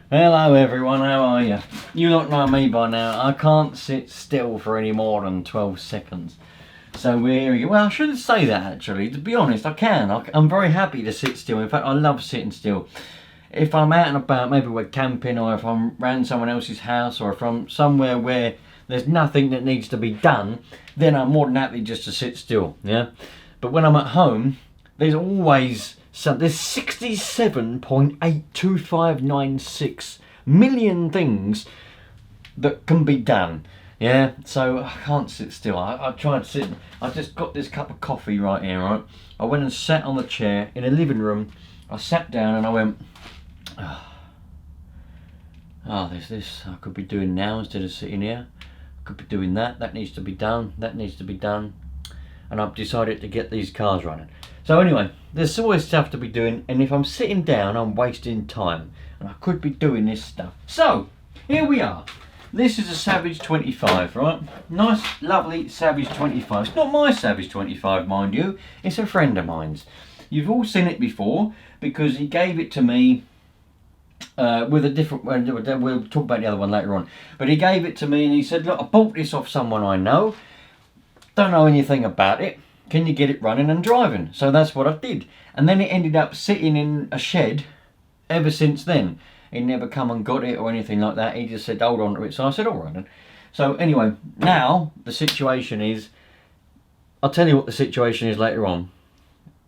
Hello everyone, how are you? You lot know me by now. I can't sit still for any more than 12 seconds. So we're here again. Well, I shouldn't say that actually. To be honest, I can. I'm very happy to sit still. In fact, I love sitting still. If I'm out and about, maybe we're camping, or if I'm around someone else's house, or if I'm somewhere where there's nothing that needs to be done, then I'm more than happy just to sit still, yeah? But when I'm at home, there's always... So there's 67.82596 million things that can be done. Yeah, so I can't sit still. I tried to sit. I just got this cup of coffee right here, right? I went and sat on the chair in a living room. I sat down and I went, there's this I could be doing now instead of sitting here. I could be doing that. That needs to be done. That needs to be done. And I've decided to get these cars running. So anyway, there's always stuff to be doing, and if I'm sitting down, I'm wasting time, and I could be doing this stuff. So, here we are. This is a Savage 25, right? Nice, lovely Savage 25. It's not my Savage 25, mind you. It's a friend of mine's. You've all seen it before, because he gave it to me with a different... We'll talk about the other one later on. But he gave it to me, and he said, look, I bought this off someone I know. Don't know anything about it. Can you get it running and driving? So that's what I did. And then it ended up sitting in a shed ever since then. He never come and got it or anything like that. He just said, hold on to it. So I said, all right then. So anyway, now the situation is, I'll tell you what the situation is later on.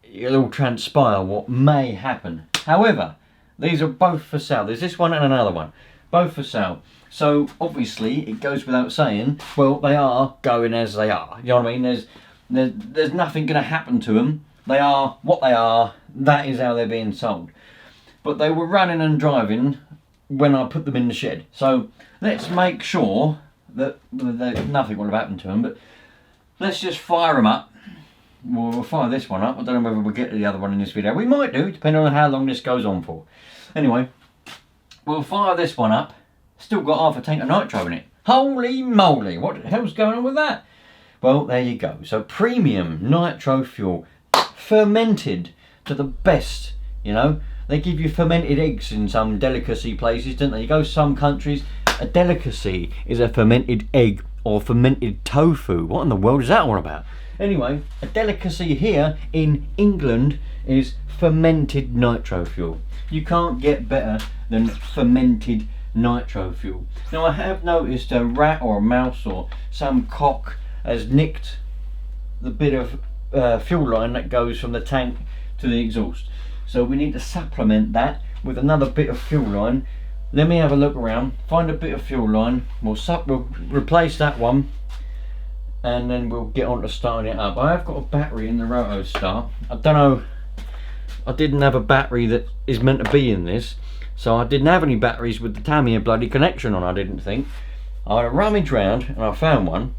It'll all transpire what may happen. However, these are both for sale. There's this one and another one. Both for sale. So obviously, it goes without saying, well, they are going as they are. You know what I mean? There's nothing going to happen to them. They are what they are. That is how they're being sold. But they were running and driving when I put them in the shed. So let's make sure that nothing will have happened to them. But let's just fire them up. We'll fire this one up. I don't know whether we'll get to the other one in this video. We might do, depending on how long this goes on for. Anyway, we'll fire this one up. Still got half a tank of nitro in it. Holy moly, what the hell's going on with that? Well, there you go. So premium nitro fuel, fermented to the best, you know. They give you fermented eggs in some delicacy places, don't they? You go some countries, a delicacy is a fermented egg or fermented tofu. What in the world is that all about? Anyway, a delicacy here in England is fermented nitro fuel. You can't get better than fermented nitro fuel. Now I have noticed a rat or a mouse or some cock has nicked the bit of fuel line that goes from the tank to the exhaust. So we need to supplement that with another bit of fuel line. Let me have a look around, find a bit of fuel line, we'll replace that one, and then we'll get on to starting it up. I have got a battery in the roto start. I don't know, I didn't have a battery that is meant to be in this, so I didn't have any batteries with the Tamiya bloody connection on, I didn't think. I rummaged round and I found one.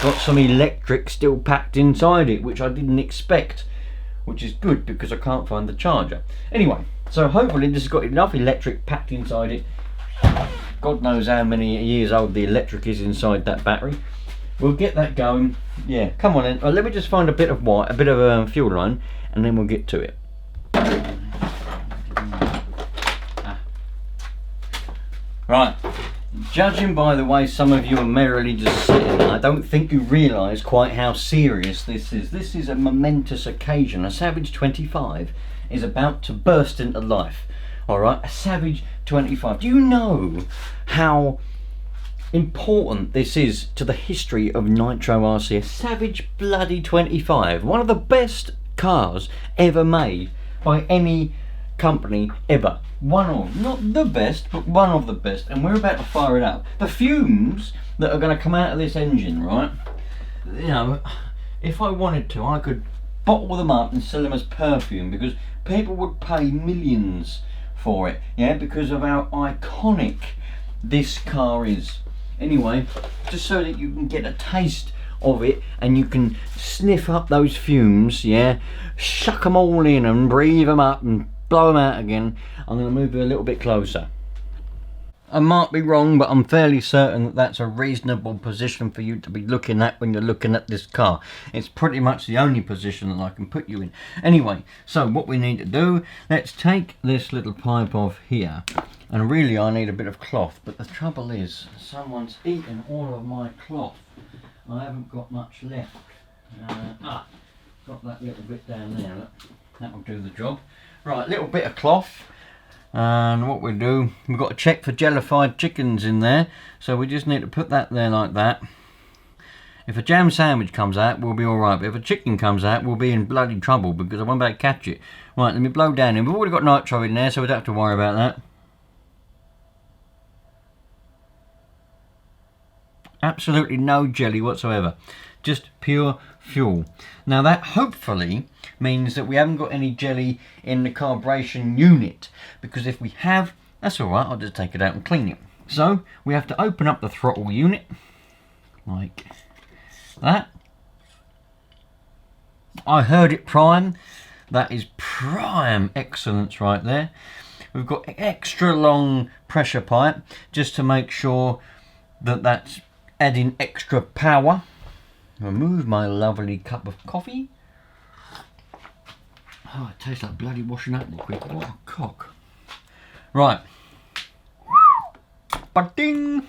Got some electric still packed inside it, which I didn't expect, which is good because I can't find the charger. Anyway, so hopefully this has got enough electric packed inside it. God knows how many years old the electric is inside that battery. We'll get that going. Yeah, come on then. Let me just find a bit of fuel line, and then we'll get to it. Right. Judging by the way some of you are merrily just sitting there, I don't think you realise quite how serious this is. This is a momentous occasion. A Savage 25 is about to burst into life. Alright, a Savage 25. Do you know how important this is to the history of Nitro RC? A Savage bloody 25. One of the best cars ever made by any company ever. One of, not the best, but one of the best, and we're about to fire it up. The fumes that are going to come out of this engine, right, you know, if I wanted to, I could bottle them up and sell them as perfume, because people would pay millions for it, yeah, because of how iconic this car is. Anyway, just so that you can get a taste of it and you can sniff up those fumes, yeah, shuck them all in and breathe them up and blow them out again. I'm going to move it a little bit closer. I might be wrong, but I'm fairly certain that that's a reasonable position for you to be looking at when you're looking at this car. It's pretty much the only position that I can put you in. Anyway, so what we need to do, let's take this little pipe off here. And really I need a bit of cloth, but the trouble is, someone's eaten all of my cloth. I haven't got much left. Got that little bit down there, look. That'll do the job. Right, little bit of cloth. And what we do, we've got to check for jellified chickens in there, so we just need to put that there like that. If a jam sandwich comes out, we'll be alright, but if a chicken comes out, we'll be in bloody trouble because I won't be able to catch it. Right, let me blow down in. We've already got nitro in there, so we don't have to worry about that. Absolutely no jelly whatsoever, just pure fuel. Now that hopefully means that we haven't got any jelly in the carburation unit, because if we have, that's alright, I'll just take it out and clean it. So we have to open up the throttle unit like that. I heard it prime. That is prime excellence right there. We've got extra long pressure pipe just to make sure that that's adding extra power. Remove my lovely cup of coffee. Oh, it tastes like bloody washing up liquid. What a cock. Right. Ba-ding!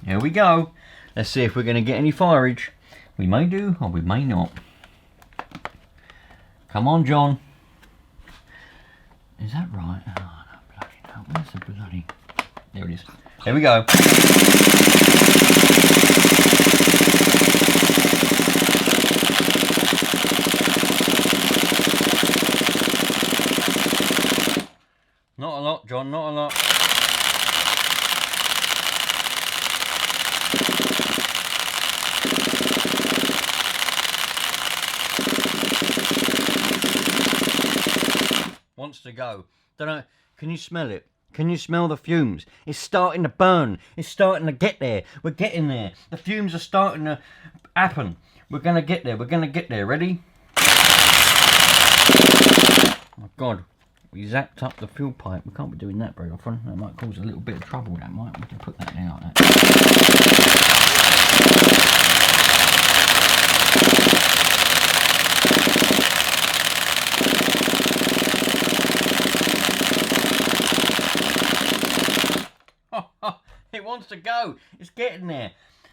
Here we go. Let's see if we're going to get any fireage. We may do, or we may not. Come on, John. Is that right? Oh, no, bloody no. Where's the bloody... There it is. There we go. Not a lot, John, not a lot. Wants to go. Don't know, can you smell it? Can you smell the fumes? It's starting to burn. It's starting to get there. We're getting there. The fumes are starting to happen. We're going to get there. We're going to get there. Ready? Oh my God. We zapped up the fuel pipe. We can't be doing that very often. That might cause a little bit of trouble. That might. We can put that there like that. It wants to go. It's getting there.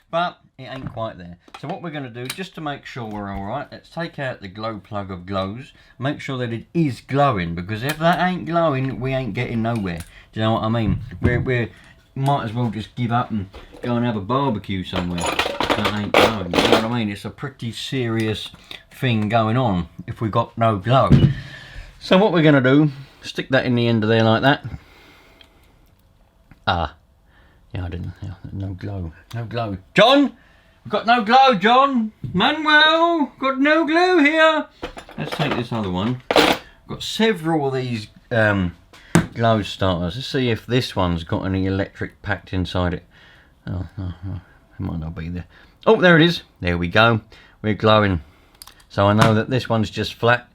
But it ain't quite there. So what we're going to do, just to make sure we're alright, let's take out the glow plug of glows. Make sure that it is glowing, because if that ain't glowing, we ain't getting nowhere. Do you know what I mean? We might as well just give up and go and have a barbecue somewhere. That ain't glowing. You know what I mean? It's a pretty serious thing going on if we got no glow. So what we're going to do, stick that in the end of there like that. Yeah, I didn't. Yeah, no glow. No glow. John! We've got no glow, John! Manuel! Got no glow here! Let's take this other one. I've got several of these glow starters. Let's see if this one's got any electric packed inside it. Oh, it might not be there. Oh, there it is. There we go. We're glowing. So I know that this one's just flat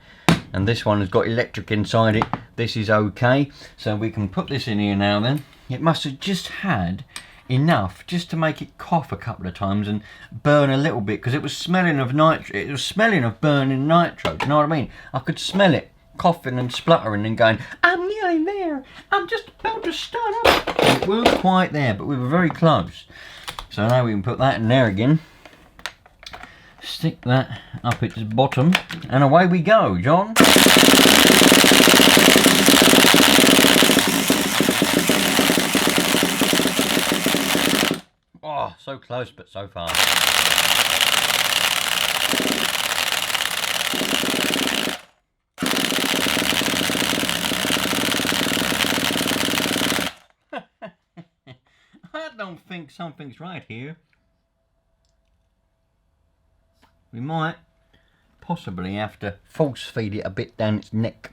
and this one has got electric inside it. This is okay. So we can put this in here now then. It must have just had enough just to make it cough a couple of times and burn a little bit, because it was smelling of nitro. It was smelling of burning nitro. Do you know what I mean? I could smell it coughing and spluttering and going, I'm nearly there. I'm just about to start up. It weren't quite there, but we were very close. So now we can put that in there again. Stick that up its bottom and away we go, John. Oh, so close but so far. I don't think something's right here. We might possibly have to force feed it a bit down its neck.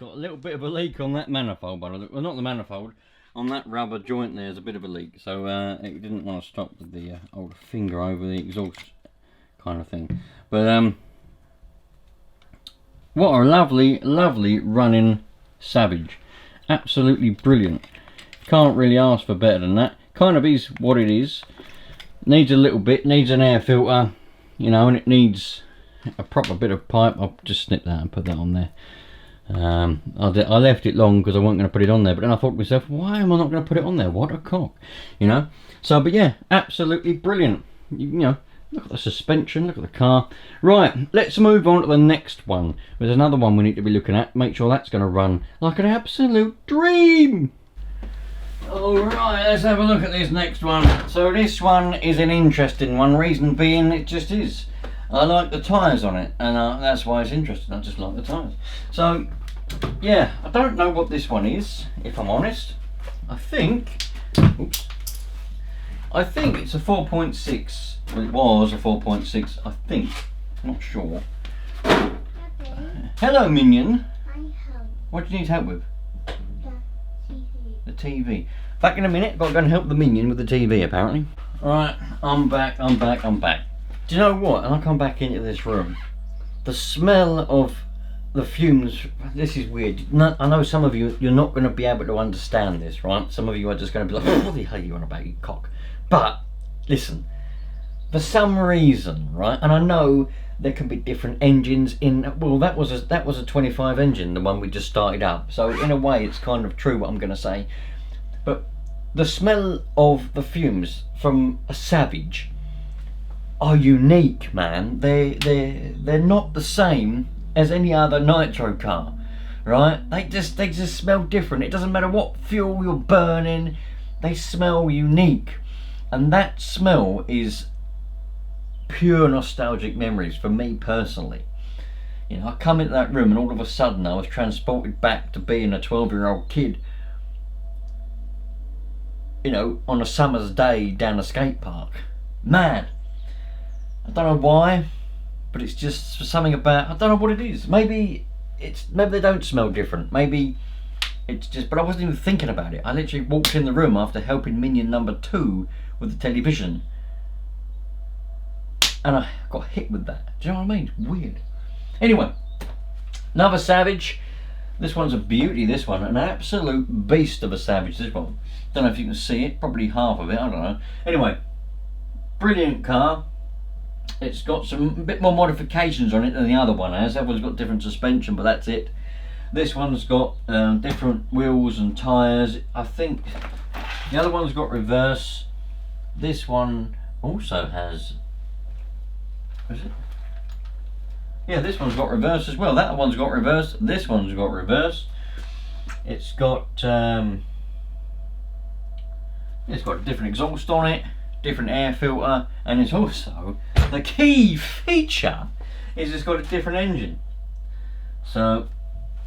got a little bit of a leak on that manifold, but well, not the manifold, on that rubber joint there's a bit of a leak, so it didn't want to stop with the old finger over the exhaust kind of thing. But what a lovely, lovely running Savage. Absolutely brilliant. Can't really ask for better than that. Kind of is what it is. Needs a little bit, needs an air filter, you know, and it needs a proper bit of pipe. I'll just snip that and put that on there. I left it long because I wasn't going to put it on there, but then I thought to myself, why am I not going to put it on there? What a cock, you know. So, but yeah, absolutely brilliant. You know, look at the suspension, look at the car. Right, let's move on to the next one. There's another one we need to be looking at. Make sure that's going to run like an absolute dream. Alright, let's have a look at this next one. So this one is an interesting one, reason being it just is. I like the tyres on it, and that's why it's interesting. I just like the tyres. So, yeah, I don't know what this one is, if I'm honest. I think it's a 4.6. Well, it was a 4.6, I think. I'm not sure. Hello, Minion. What do you need help with? The TV. Back in a minute, got to go and help the Minion with the TV, apparently. Alright, I'm back. Do you know what? And I come back into this room. The smell of the fumes, this is weird. I know some of you, you're not going to be able to understand this, right? Some of you are just going to be like, oh, what the hell are you on about, you cock? But, listen, for some reason, right, and I know there can be different engines in, well, that was a 25 engine, the one we just started up. So in a way, it's kind of true what I'm going to say. But the smell of the fumes from a Savage are unique, man. They're not the same as any other Nitro car, right? They just smell different. It doesn't matter what fuel you're burning, they smell unique. And that smell is pure nostalgic memories for me personally. You know, I come into that room and all of a sudden I was transported back to being a 12-year-old kid, you know, on a summer's day down a skate park. Mad. I don't know why, but it's just something about, I don't know what it is. Maybe they don't smell different. Maybe it's just, but I wasn't even thinking about it. I literally walked in the room after helping Minion number 2 with the television, and I got hit with that. Do you know what I mean? It's weird. Anyway, another Savage. This one's a beauty, this one. An absolute beast of a Savage, this one. Don't know if you can see it, probably half of it, I don't know. Anyway, brilliant car. It's got a bit more modifications on it than the other one has. That one's got different suspension, but that's it. This one's got different wheels and tyres. I think the other one's got reverse. This one also has, is it? Yeah, this one's got reverse as well. That one's got reverse. This one's got reverse. It's got a different exhaust on it, different air filter, and it's also, the key feature is it's got a different engine. So,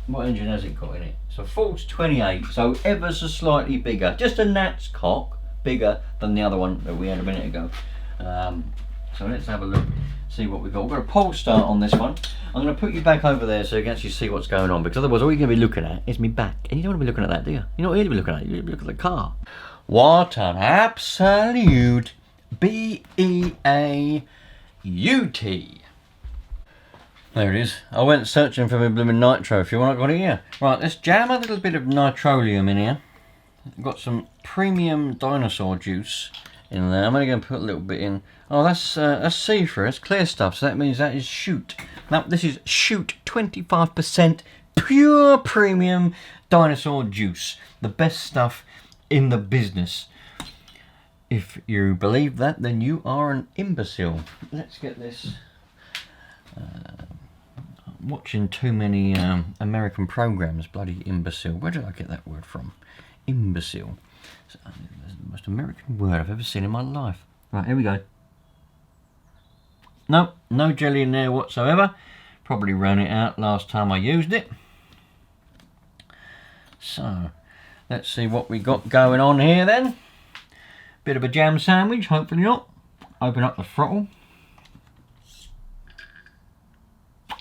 what engine has it got in it? So Ford's 28, so ever so slightly bigger. Just a gnat's cock, bigger than the other one that we had a minute ago. So let's have a look, see what we've got. We've got a pole start on this one. I'm going to put you back over there so you can actually see what's going on, because otherwise all you're going to be looking at is me back. And you don't want to be looking at that, do you? You're not here to be looking at it, you're going to be looking at the car. What an absolute B-E-A-U-T. There it is. I went searching for my blooming Nitro fuel and I got it here. Right, let's jam a little bit of nitrolium in here. I've got some premium dinosaur juice in there. I'm only going to put a little bit in. Oh, that's see-through. It's clear stuff, so that means that is shoot. Now, this is shoot 25% pure premium dinosaur juice. The best stuff in the business. If you believe that, then you are an imbecile. Let's get this. I'm watching too many American programs. Bloody imbecile. Where did I get that word from? Imbecile. It's the most American word I've ever seen in my life. Right, here we go. Nope, no jelly in there whatsoever. Probably ran it out last time I used it. So, let's see what we got going on here then. Bit of a jam sandwich, hopefully not. Open up the throttle.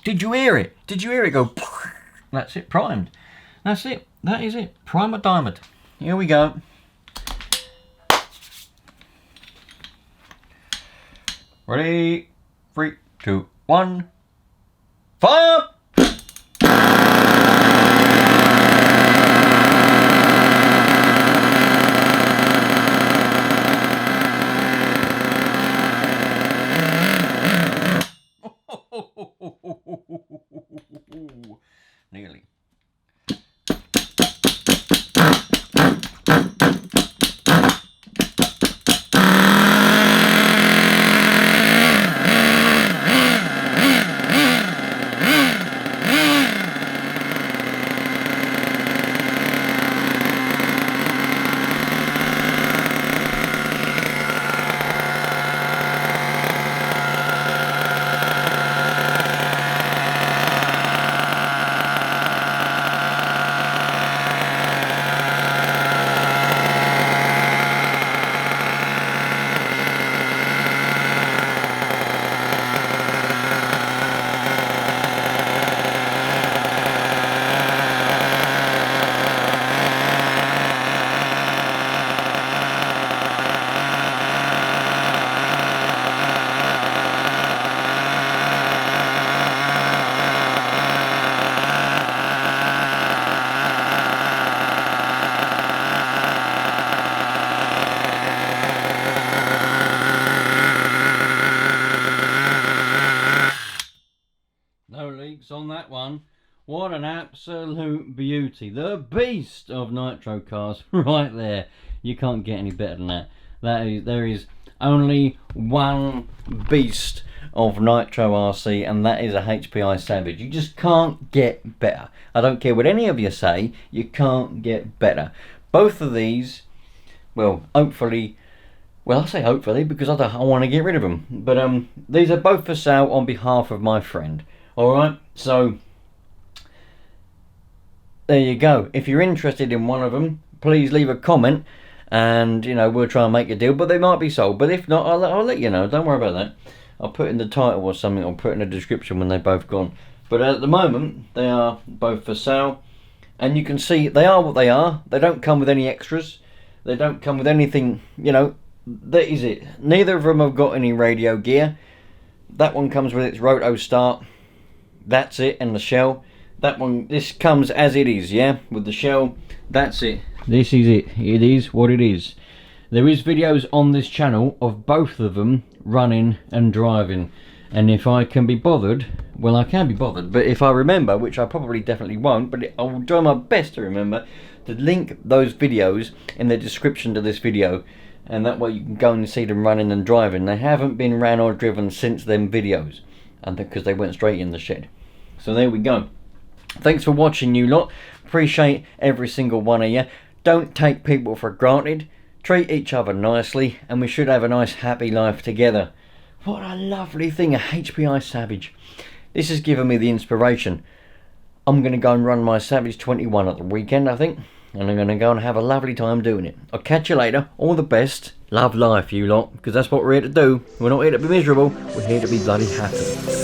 Did you hear it? Did you hear it go? that's it, primed. That's it, that is it, primer diamond. Here we go. Ready, 3, 2, 1, fire! Nearly. No leaks on that one. What an absolute beauty. The beast of Nitro cars right there. You can't get any better than that. There is only one beast of Nitro RC, and that is a HPI Savage. You just can't get better. I don't care what any of you say, you can't get better. Both of these, well, hopefully, well, I say hopefully because I want to get rid of them. But these are both for sale on behalf of my friend. Alright, so there you go. If you're interested in one of them, please leave a comment and, you know, we'll try and make a deal. But they might be sold. But if not, I'll let you know. Don't worry about that. I'll put in the title or something. I'll put in the description when they're both gone. But at the moment, they are both for sale. And you can see they are what they are. They don't come with any extras. They don't come with anything, you know. That is it. Neither of them have got any radio gear. That one comes with its roto start. That's it, and the shell. That one, this comes as it is, yeah, with the shell. That's it. This is it. It is what it is. There is videos on this channel of both of them running and driving, and if I can be bothered, well, I can be bothered, but if I remember, which I probably definitely won't, but I will try my best to remember to link those videos in the description to this video, and that way you can go and see them running and driving. They haven't been ran or driven since them videos, and because they went straight in the shed. So there we go. Thanks for watching, you lot. Appreciate every single one of you. Don't take people for granted. Treat each other nicely, and we should have a nice happy life together. What a lovely thing, a HPI Savage. This has given me the inspiration. I'm going to go and run my Savage 21 at the weekend, I think, and I'm going to go and have a lovely time doing it. I'll catch you later. All the best. Love life, you lot, because that's what we're here to do. We're not here to be miserable. We're here to be bloody happy.